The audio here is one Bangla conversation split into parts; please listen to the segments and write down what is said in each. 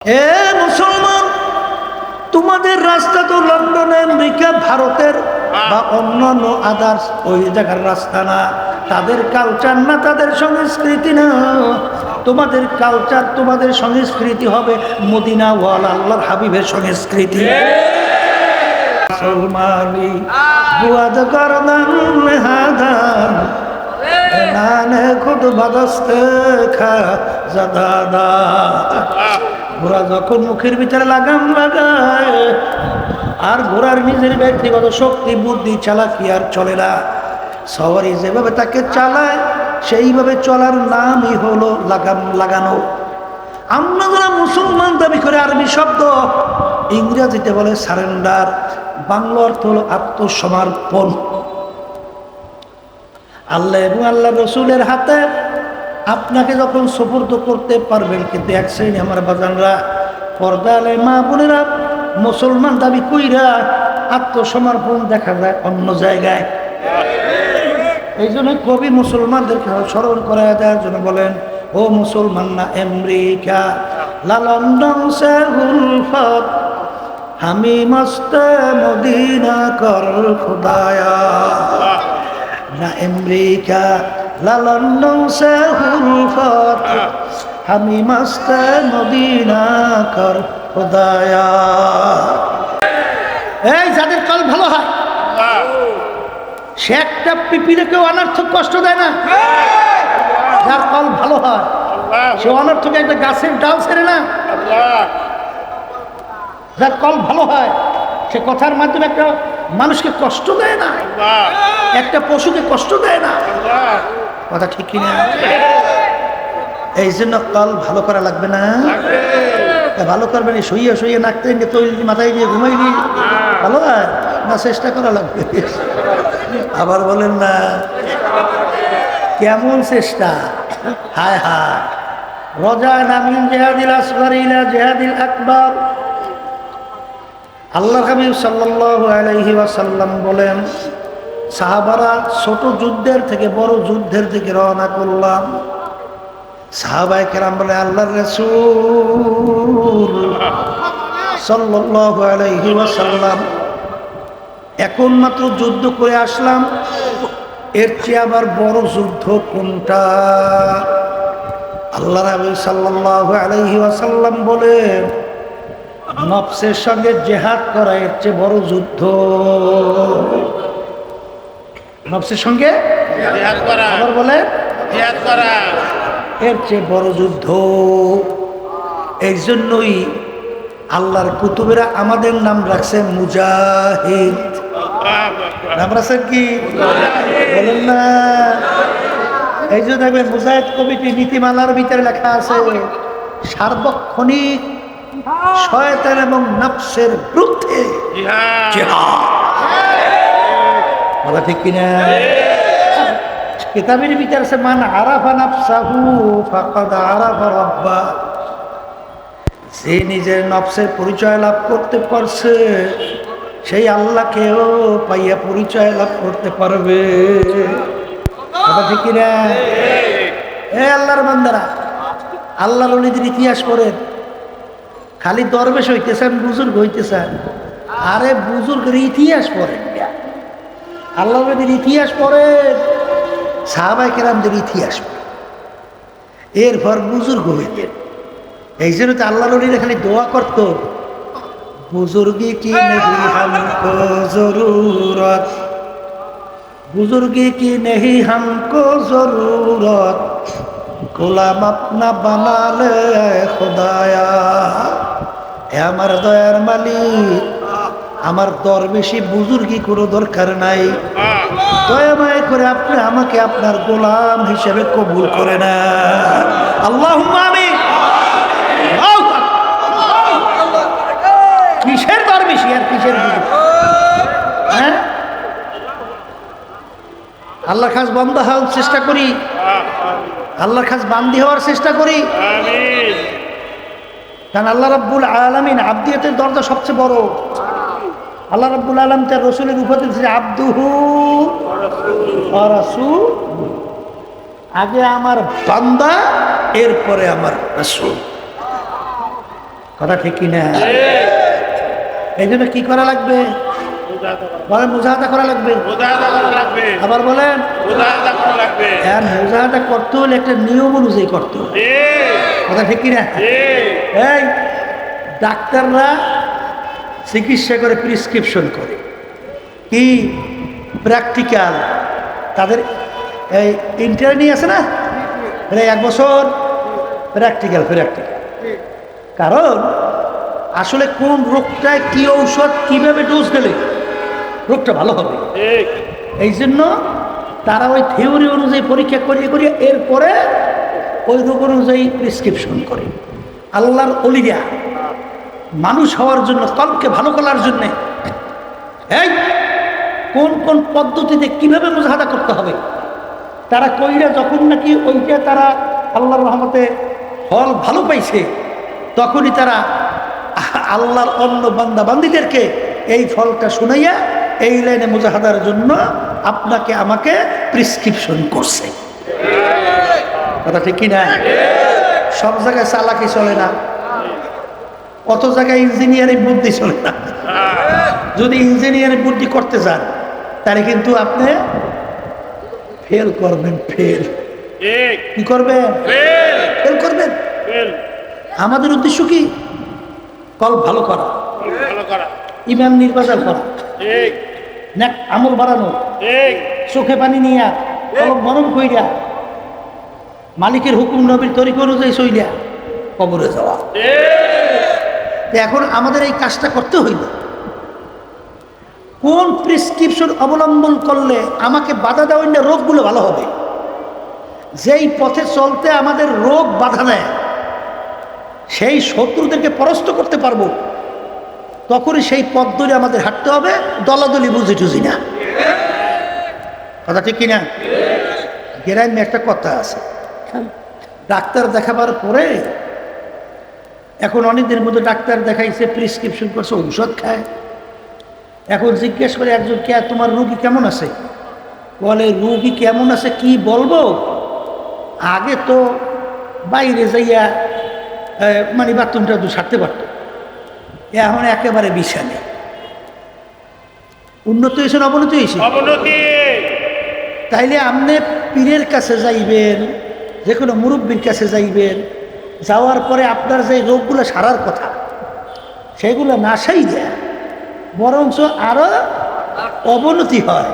এ মুসলমান, তোমাদের রাস্তা তো লন্ডন, আমেরিকা, ভারতের বা অন্যান্য আদার্স ওই জায়গার রাস্তা না, তাদের কালচার না, তাদের সংস্কৃতি না। তোমাদের কালচার, তোমাদের সংস্কৃতি হবে মদিনা ওয়াল আল্লাহর হাবিবের সংস্কৃতি। মুসলমানি বুয়াদ করদান হাদান নানে খুদ বাদস্তে খা জাদাদা। ঘোড়া যখন মুখের ভিতরে লাগাম লাগায় আর ঘোড়ার নিজের ব্যক্তিগত শক্তি বুদ্ধি চালাকি আর চলে না, সওয়ারি যেভাবে তাকে চালায় সেইভাবে চলার নামই হলো লাগাম লাগানো। আমরা যারা মুসলমান দাবি করে আরবি শব্দ, ইংরেজিতে বলে সারেন্ডার, বাংলা অর্থ হলো আত্মসমর্পণ। আল্লাহ এবং আল্লাহ রসুলের হাতে আপনাকে যখন সুপুর্দ করতে পারবেন। কিন্তু এক শ্রেণী আমার বাজানরা, পর্দালে মা বোনেরা, মুসলমান দাবি কইরা আত্মসমর্পণ দেখা যায় অন্য জায়গায়। এই জন্য কবি মুসলমানদেরকে স্মরণ করা দেওয়ার জন্য বলেন, ও মুসলমান না আমেরিকা লা লন্ডন সে উলফত আমি মস্ত মদিনা কর খুদায়া। না আমেরিকা লা লন্ডন সে উলফত আমি মস্ত মদিনা কর খুদায়া। এই যাদের কাল ভালো হয়, সে একটা পিপিলে কেউ অনর্থক কষ্ট দেয় না। যার কল ভালো হয় সে অনর্থক একটা গাছের ডাল ছেড়ে না। যার কল ভালো হয় সে কথার মাধ্যমে একটা মানুষকে কষ্ট দেয় না, একটা পশুকে কষ্ট দেয় না। কথা ঠিক কিনা? এই জন্য কল ভালো করা লাগবে না। ভালো করবেন শুইয়ে শুইয়ে নাকতে তৈরি মাথায় দিয়ে ঘুমাইনি, ভালো হয় না? চেষ্টা করা লাগবে। আবার বলেন না, কেমন চেষ্টা? হায় হায়, রজা নামিন জেহাদিল আসগর ইলা জেহাদিল আকবার। আল্লাহর হাবিব সাল্লাল্লাহু আলাইহি ওয়াসাল্লাম বলেন, সাহাবারা ছোট যুদ্ধের থেকে বড় যুদ্ধের দিকে রওনা করলাম। সাহাবায়ে কেরাম বলে, আল্লাহর রাসূল সাল্লাল্লাহু আলাইহি ওয়াসাল্লাম, এখন মাত্র যুদ্ধ করে আসলাম, এর চেয়ে আবার বড় যুদ্ধ কোনটা? আল্লাহর হাবিব সাল্লাল্লাহু আলাইহি ওয়াসাল্লাম বলেন, নফসের সঙ্গে জিহাদ করা এর চেয়ে বড় যুদ্ধ। নফসের সঙ্গে জিহাদ করা, আবার বলে জিহাদ করা, এর চেয়ে বড় যুদ্ধ। এই জন্যই আল্লাহর কুতুবেরা আমাদের নাম রাখছে মুজাহিদ। নাম রাখছে কি বলেন না? এই জন্য দেখবেন মুজাহিদ কমিটি নীতিমালার ভিতরে লেখা আছে, সার্বক্ষণিক শয়তান এবং নফসের বিরুদ্ধে জিহাদ। বলা ঠিক কিনা? কিতাবের ভিতরে আছে, মান আরাফা নাফসাহু ফাকাদ আরাফা রাব্বা। যে নিজের নফসের পরিচয় লাভ করতে পারছে, সেই আল্লাহকেও পাইয়া পরিচয় লাভ করতে পারবে। কথা ঠিক কিনা? এ আল্লাহর বান্দারা, আল্লাহর ওলিদের ইতিহাস পড়েন। খালি দরবেশ হইতেছেন, বুজুর্গ হইতেছেন, আরে বুজুর্গের ইতিহাস পড়েন, আল্লাহর ওলিদের ইতিহাস পড়েন, সাহাবায়ে কেরামদের ইতিহাস পড়েন, এরপর বুজুর্গ হইতেন। এই জন্য তো আল্লাহর ওলিরা খালি দোয়া করত, বুজুর্গি কি নেহি হামকো জরুরত, বুজুর্গি কি নেহি হামকো জরুরত, গোলাম আপনা বানালে খোদায়া। এ আমার দয়ার মালিক, আমার দরবেশি বুজুর্গি কোনো দরকার নাই, দয়াময় করে আপনি আমাকে আপনার গোলাম হিসেবে কবুল করে না। আল্লাহুম্মা আমিন। কিসের দরবেশি আর কিসের বুজুর্গ? হ্যাঁ, আল্লাহর কাছে বান্দা হওয়ার চেষ্টা করি, আল্লাহর কাছে বান্দি হওয়ার চেষ্টা করি। কারণ আল্লাহ রাব্বুল আলামিন আবদিয়তের দরজা সবচেয়ে বড়। আল্লাহ রাব্বুল আলামিন তার রাসূলের উপাধি দিয়েছে আবদুহু ওয়া রাসূল। আগে আমার বান্দা, এরপরে আমার রাসূল। কথা ঠিক কিনা? এই জন্য কি করা লাগবে? বলেন মুজাহাদা করা লাগবে। আবার বলেন মুজাহাদা করতে হলে একটা নিয়ম অনুযায়ী করতে হবে। কথা ঠিক কিনা? এই ডাক্তাররা চিকিৎসা করে, প্রেসক্রিপশন করে, কি প্র্যাকটিক্যাল, তাদের এই ইন্টারনি আছে না, 1 বছর প্র্যাকটিক্যাল। কারণ আসলে কোন রোগটায় কি ঔষধ কিভাবে ডোজ দিলে রোগটা ভালো হবে, এই জন্য তারা ওই থিওরি অনুযায়ী পরীক্ষা করিয়ে এরপরে ওই রোগ অনুযায়ী প্রেসক্রিপশন করে। আল্লাহর ওলিয়া মানুষ হওয়ার জন্য, কলকে ভালো করার জন্যে এই কোন কোন পদ্ধতিতে কিভাবে মুজাহাদা করতে হবে তারা কইরা, যখন নাকি ওইটা তারা আল্লাহর রহমতে ফল ভালো পাইছে, তখনই তারা আল্লাহর অন্য বান্দা বান্দিদেরকে এই ফলটা শুনাইয়া এই লাইনে মুজাহাদার জন্য আপনাকে আমাকে প্রেসক্রিপশন করছে। কথা ঠিক কিনা? সব জায়গায় চালাকি চলে না, কত জায়গায় ইঞ্জিনিয়ারিং বুদ্ধি চলে না। যদি ইঞ্জিনিয়ারিং বুদ্ধি করতে যান তাহলে কিন্তু আপনি ফেল করবেন। কি করবেন? ফেল করবেন। আমাদের উদ্দেশ্য কি? কল ভালো করা, ইমাম নির্বাচন করা, আমল বাড়ানো, চোখে পানি নিয়া, কলম গরম কইরা, মালিকের হুকুম নবীর তরিকা অনুযায়ী চইলা কবরে যাওয়া। এখন আমাদের এই কাজটা করতে হইল, কোন প্রেসক্রিপশন অবলম্বন করলে আমাকে বাধা দেওয়া না রোগগুলো ভালো হবে, যেই পথে চলতে আমাদের রোগ বাধা দেয়, সেই শত্রুদেরকে পরাস্ত করতে পারবো, তখনই সেই পথ ধরে আমাদের হাঁটতে হবে, দলাদলি বুঝি টুঝি না। কথা ঠিক কিনা? গ্রামে একটা কথা আছে, ডাক্তার দেখাবার পরে এখন অনেকদিনের মধ্যে ডাক্তার দেখাইছে, প্রেসক্রিপশন করছে, ঔষধ খায়। এখন জিজ্ঞেস করে একজন, কে তোমার রোগী কেমন আছে? বলে রোগী কেমন আছে কি বলবো, আগে তো বাইরে যাইয়া মানে বাথরুমটা সারতে পারতো, এখন একেবারে বিছানে। উন্নতি হয়েছে না অবনতি হয়েছে? তাইলে আপনি পীরের কাছে যাইবেন, যে কোনো মুরব্বীর কাছে যাইবেন, যাওয়ার পরে আপনার যে রোগগুলো সারার কথা সেগুলো না সাই যায়, বরঞ্চ আরো অবনতি হয়,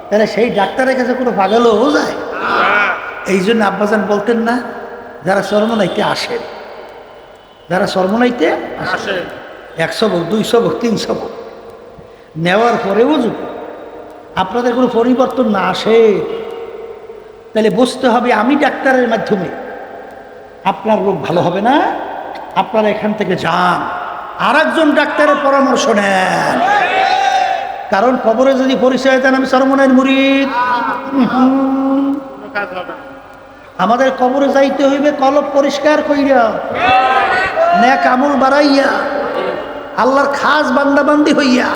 তাহলে সেই ডাক্তারের কাছে কোনো পাগলও যায়। এই জন্য আব্বাজান বলতেন না, যারা চরমনাইতে আসেন, যারা চরমনাইতে আসেন 100 হোক, 200 হোক, 300 হোক, নেওয়ার পরেও যদি আপনাদের কোনো পরিবর্তন না আসে, তাহলে বুঝতে হবে আমি ডাক্তারের মাধ্যমে আপনার রোগ ভালো হবে না, আপনারা এখান থেকে যান, আর একজন ডাক্তারের পরামর্শ নেন। কারণ কবরে যদি পরিচয় দেন আমি চরমনাইয়ের মুরিদ, আমাদের কবরে যাইতে হইবে কলব পরিষ্কার কইরা, নেক আমল বাড়াইয়া, আল্লাহর খাস বান্দাবান্দি হইয়া,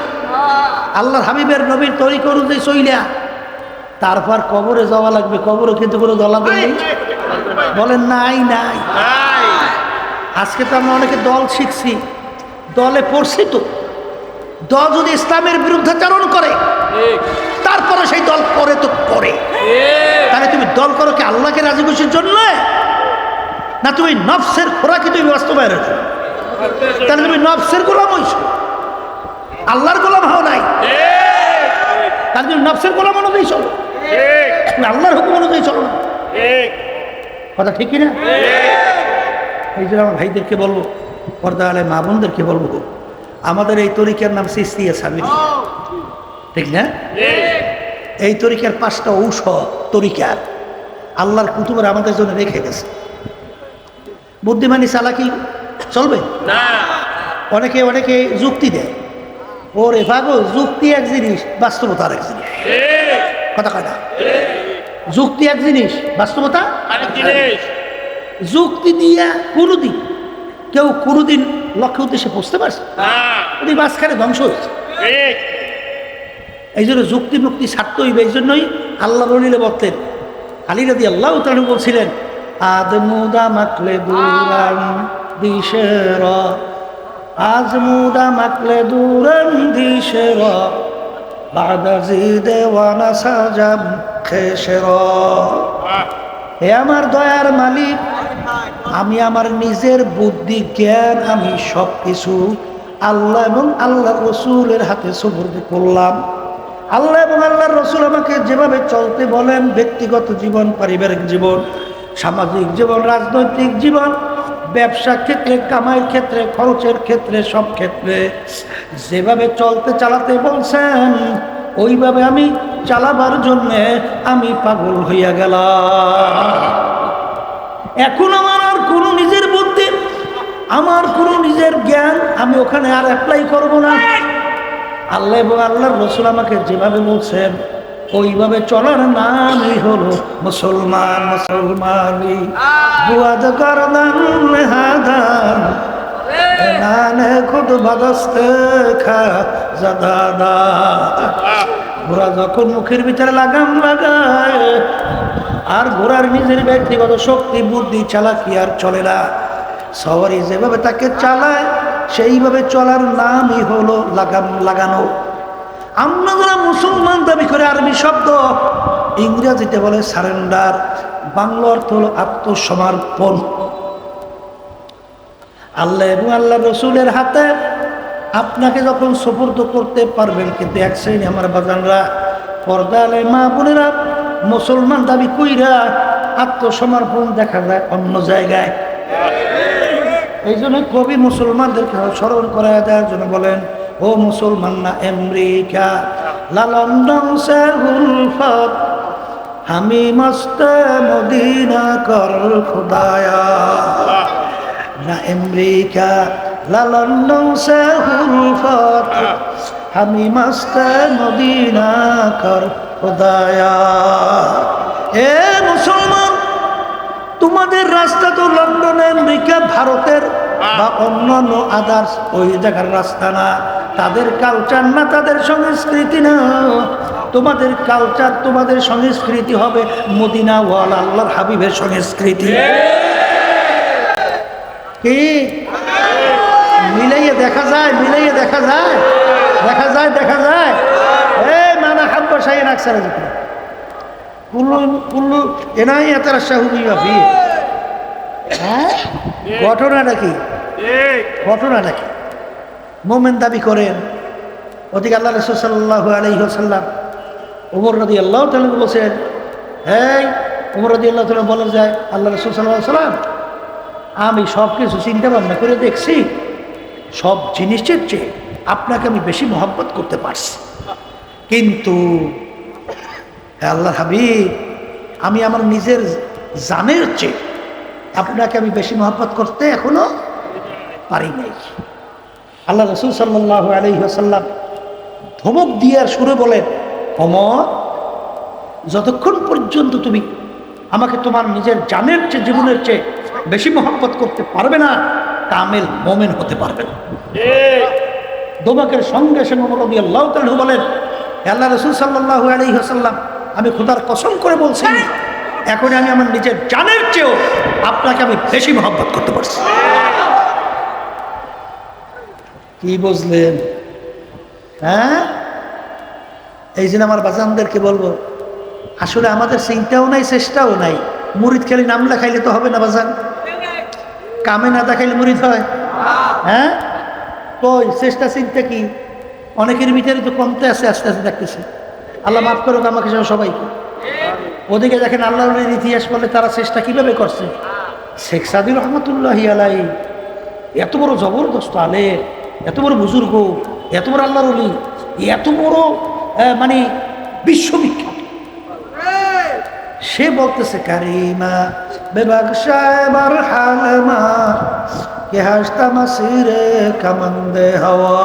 আল্লাহর হাবিবের নবীর তরিকা অনুযায়ী চইলা, তারপর কবরে যাওয়া লাগবে। কবরে কিন্তু কোনো দলাদল নেই, বলেন নাই? আজকে তো আমরা অনেকে দল শিখছি, দলে পড়ছি, তো দল যদি ইসলামের বিরুদ্ধাচরণ করে তারপরে সেই দল করে তো করে, তাহলে তুমি দল করো কি আল্লাহকে রাজি খুশির জন্য, না তুমি নফসের খোরাকি তুমি বাস্তবায়নের জন্য? তাহলে তুমি নফসের গোলাম হইছো, আল্লাহর গোলাম হও নাই। তাহলে তুমি নফসের গোলাম অনুযায়ী চলো, আল্লাহর হুকুম অনুযায়ী চলো না। কথা ঠিক কিনা? এই জন্য আমার ভাইদেরকে বলবো, পর্দা আলে মা বোনদেরকে বলবো, আমাদের এই তরিকার নাম চিশতিয়া সাবির, ঠিক না? এই তরিকার 5টা ঔষধ তরিকার আল্লাহর কুতুবের আমাদের জন্য রেখে গেছে। বুদ্ধিমানী চালাকি চলবে না। অনেকে যুক্তি দেয়, ওর এভাবে যুক্তি এক জিনিস, বাস্তবতা আর এক জিনিস। কথা কয় না? যুক্তি এক জিনিস, বাস্তবতা আরেক জিনিস। যুক্তি দিয়া কোনোদিন লক্ষ্য উদ্দেশ্যে পৌঁছতে পারছে উনি মাঝখানে ধ্বংস হয়েছে। এই জন্য যুক্তি মুক্তি ছাড়তে হইবে। এই জন্যই আল্লাহ বলিলে বলতেন, আলী রাদিয়াল্লাহু তাআলা বলছিলেন, আদমুদা মাতলে দুরাম দিশেরা আজমুদা মাকলে দুরন্দিশের বাদা জিদে ওয়ানা সাজাম খেসের। হে আমার দয়ার মালিক, আমি আমার নিজের বুদ্ধি জ্ঞান আমি সব কিছু আল্লাহ এবং আল্লাহ রসুলের হাতে সুপর্দ করলাম। আল্লাহ এবং আল্লাহর রসুল আমাকে যেভাবে চলতে বলেন, ব্যক্তিগত জীবন, পারিবারিক জীবন, সামাজিক জীবন, রাজনৈতিক জীবন, ব্যবসা ক্ষেত্রে, কামাইয়ের ক্ষেত্রে, খরচের ক্ষেত্রে, সব ক্ষেত্রে যেভাবে চলতে চালাতে বলছেন ওইভাবে আমি চালাবার জন্যে আমি পাগল হইয়া গেলাম। এখন আমার আর কোনো নিজের বুদ্ধি, আমার কোনো নিজের জ্ঞান আমি ওখানে আর অ্যাপ্লাই করব না। আল্লাহ এবং আল্লাহর রসুল আমাকে যেভাবে বলছেন ওইভাবে চলার নামই হলো মুসলমান। মুসলমানি বুয়াদ করদান হাদান নানে খুদ বাদস্তে খা জাদাদা। ঘোড়া যখন মুখের ভিতরে লাগাম লাগায় আর ঘোড়ার নিজের ব্যক্তিগত শক্তি, বুদ্ধি, চালাকি আর চলে না। সওয়ারি যেভাবে তাকে চালায় সেইভাবে চলার নামই হলো লাগাম লাগানো। আমরা যারা মুসলমান দাবি করে আরবি শব্দ, ইংরেজিতে বলে সারেন্ডার, বাংলা অর্থ হলো আত্মসমর্পণ। আল্লাহ এবং আল্লাহ রসুলের হাতে আপনাকে যখন সুপুর্দ করতে পারবেন, কিন্তু এক শ্রেণী আমার বাজানরা, পর্দালে মা বোনেরা মুসলমান দাবি কইরা আত্মসমর্পণ দেখা যায় অন্য জায়গায়। এই জন্য কবি মুসলমানদেরকে স্মরণ করা দেওয়ার জন্য বলেন, ও মুসলমান না আমেরিকা লা লন্ডন সে উলফত হামি মস্তে মদিনা কর খুদায়া। না আমেরিকা লা লন্ডন সে উলফত হামি মস্তে মদিনা কর খুদায়া। এ মুসলমান, তোমাদের রাস্তা তো লন্ডন, আমেরিকা, ভারতের বা অন্যান্য আদার্স ওই জায়গার রাস্তা না, তাদের কালচার না, তাদের সংস্কৃতি না। তোমাদের কালচার, তোমাদের সংস্কৃতি হবে মদিনা ওয়াল আল্লাহর হাবিবের সংস্কৃতি। কি মিলাইয়ে দেখা যায়? মিলাইয়ে দেখা যায়? দেখা যায়, দেখা যায়। এই মানা হাব্বা শাইন আকসারা জিকির কুল্লু কুল্লু এনাই এতারা শাহুবি বাফি। হ্যাঁ, ঘটনাটা কি? ঘটনাটা কি? মোমেন দাবি করেন, ওদিকে আল্লাহ রাসূল সাল্লাল্লাহু আলাইহি ওয়াসাল্লাম ওমর রাদিয়াল্লাহু তাআলা বলেছেন, এই ওমর রাদিয়াল্লাহু তাআলা বলেন যায় আল্লাহ রাসূল সাল্লাল্লাহু আলাইহি ওয়াসাল্লাম, আমি সব কিছু চিন্তা ভাবনা করে দেখছি, সব জিনিসের চেয়ে আপনাকে আমি বেশি মহব্বত করতে পারছি, কিন্তু আল্লাহর হাবিব আমি আমার নিজের জানের চেয়ে আপনাকে আমি বেশি মহব্বত করতে এখনো পারি নাই। আল্লাহ রাসূল সাল্লাল্লাহু আলাইহি ওয়াসাল্লাম ধমক দিয়ে সুরে বলেন, ওমর, যতক্ষণ পর্যন্ত তুমি আমাকে তোমার নিজের জানের চেয়ে, জীবনের চেয়ে বেশি মহব্বত করতে পারবে না, কামেল মোমেন হতে পারবে না। ধমকের সঙ্গে সঙ্গে ওমর রাদিয়াল্লাহু তাআলা বলেন, আল্লাহ রাসূল সাল্লাল্লাহু আলাইহি ওয়াসাল্লাম, আমি খোদার কসম করে বলছি, এখন আমি আমার নিজের জানের চেয়েও আপনাকে আমি বেশি মহব্বত করতে পারছি। কি বুঝলেন? হ্যাঁ, এই জন্য আমার বাজানদেরকে বলবো, আসলে আমাদের চিন্তাও নাই, চেষ্টাও নাই। মুরিদ খালি নাম লেখাইলে তো হবে না বাজান, কামে না দেখাইলে মুরিদ হয়? হ্যাঁ, কই চেষ্টা চিন্তা কি? অনেকের ভিতরে তো কমতে আছে, আস্তে আস্তে দেখতেছে। আল্লাহ মাফ করুক আমাকে সবাইকে। ওদিকে দেখেন আল্লাহর ইতিহাস বলে তারা চেষ্টা কিভাবে করছে। শেখ সাদী রহমতুল্লাহি আলাইহি এত বড় জবরদস্ত আলেম, এত বড় বুজুর্গ, এত বড় আল্লাহর ওলি, এত বড় মানে বিশ্ববিখ্যাত, সে বলতেছে কারিমা বেবাগশায়বার হালমা কে হাসতা মাসিরে কামন্দে হাওয়া।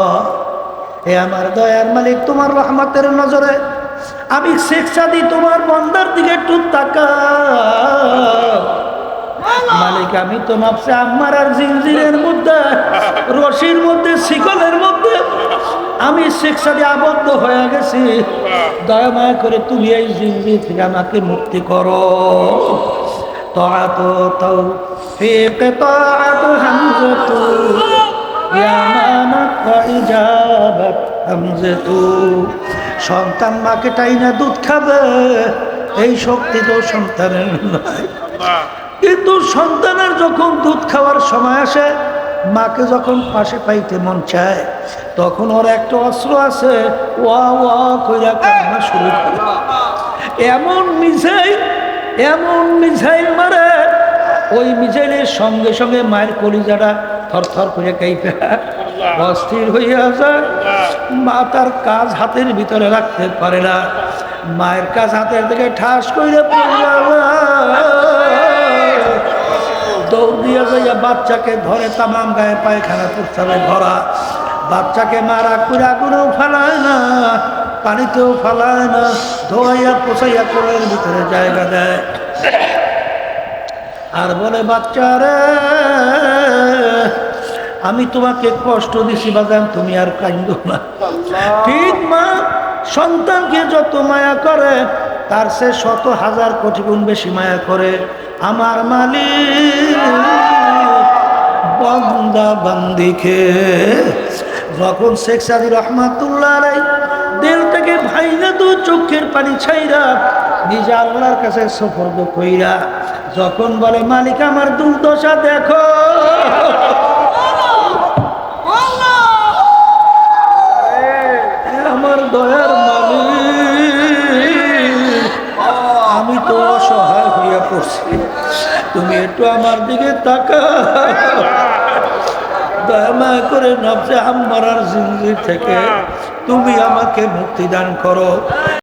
হে আমার দয়ার মালিক, তোমার রহমতের নজরে আমি শেখ সাদী তোমার বন্দার দিকে একটু তাকাও। মালিক, আমি তো নফসে আম্মার আর জিনজিরের মধ্যে, রশির মধ্যে, শিকলের মধ্যে আমি শেখ সাদী আবদ্ধ হয়ে গেছি। দয়া মায়া করে তুমি এই জিনজির থেকে আমাকে মুক্তি করো। তাআত তাওফীক তাআত হামজাতু ইয়া ইজাবাত আমজাতু। সন্তান মাকে টাইনা দুধ খাবে, এই শক্তি তো সন্তানের নাই। কিন্তু সন্তানের যখন দুধ খাওয়ার সময় আসে, মাকে যখন পাশে পাইতে মন চায়, তখন ওর একটা অস্ত্র আছে, ওয়া ওয়া কইরা কান্না শুরু করে। এমন মিসাইল মারে, ওই মিসাইলের সঙ্গে সঙ্গে মায়ের কলিজাটা থরথর করে কাইপে অস্থির হইয়া যায়। মা তার কাজ হাতের ভিতরে রাখতে পারে না, মায়ের কাজ হাতের থেকে ঠাস করে দৌড় দিয়া যাইয়া বাচ্চাকে ধরে, তামাম গায়ে পায়খানা প্রস্তাবে ভরা। বাচ্চাকে মারা কুড়া গুঁড়ো ফেলায় না, পানিতেও ফেলায় না, ধোয়াইয়া পোছাইয়া কোলের ভিতরে জায়গা দেয়। আর বলে, বাচ্চারে আমি তোমাকে কষ্ট দিছি বাজান, তুমি আর কান্দো না। ঠিক মা সন্তানকে যত মায়া করে, তার সে 100,000 কোটি গুণ বেশি মায়া করে আমার মালিক বান্দা বান্দিকে। যখন শেখ সাদি রহমাতুল্লাহ আলাইহি দিল থেকে ভাইরা দু চোখের পানি ছাইরা নিজে আল্লাহর কাছে সুপর্দ কইরা যখন বলে, মালিক আমার দুর্দশা দেখো, আমার দয়ার মালিক, আমি তো অসহায় হইয়া পড়ছি, তুমি একটু আমার দিকে তাকাও, দয়া করে নফসে আম্মারার জিনজির থেকে তুমি আমাকে মুক্তি দান করো।